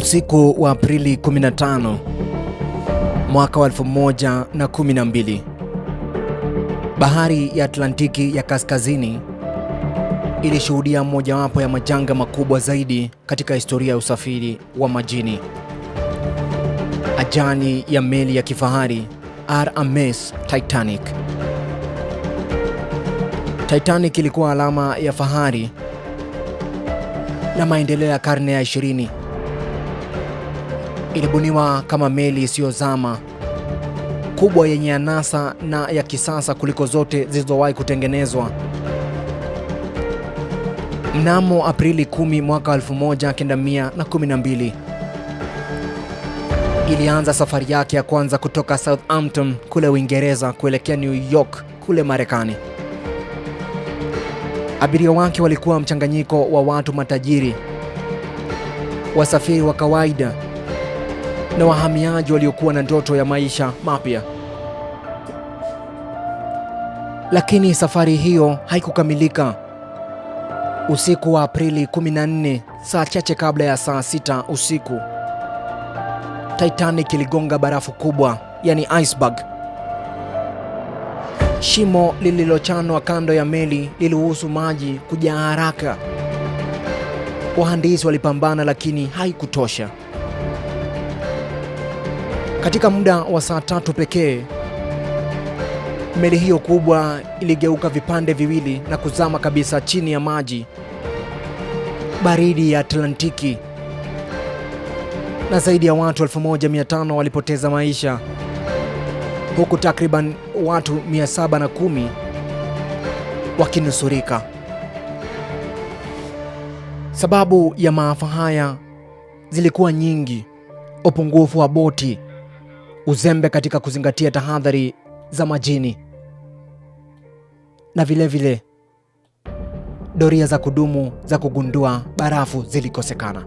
Usiku wa Aprili 15 mwaka wa 1012, bahari ya Atlantiki ya kaskazini ilishuhudia mojawapo ya majanga makubwa zaidi katika historia ya usafiri wa majini. Ajali ya meli ya kifahari RMS Titanic. Titanic ilikuwa alama ya fahari na maendeleo ya karne ya 20. Ilibuniwa kama meli isiyozama, kubwa, yenye anasa na ya kisasa kuliko zote zilizowahi kutengenezwa. Mnamo Aprili 10 mwaka 1912 ilianza safari yake ya kwanza kutoka Southampton kule Uingereza kuelekea New York kule Marekani. Abiria wake walikuwa mchanganyiko wa watu matajiri, wasafiri wa kawaida na wahamiaji waliokuwa na ndoto ya maisha mapya. Lakini safari hiyo haikukamilika. Usiku wa Aprili 14, saa chache kabla ya saa 6 usiku, Titanic iligonga barafu kubwa, yani iceberg. Shimo lililochanwa kando ya meli liliruhusu maji kujaa haraka. Wahandisi walipambana, lakini haikutosha. Katika muda wa saa 3 pekee, meli hiyo kubwa iligeuka vipande viwili na kuzama kabisa chini ya maji baridi ya Atlantiki, na zaidi ya watu 1500 walipoteza maisha, huku takriban watu 710 wakinusurika. Sababu ya maafa haya zilikuwa nyingi: upungufu wa boti, uzembe katika kuzingatia tahadhari za majini, na vilevile doria za kudumu za kugundua barafu zilikosekana.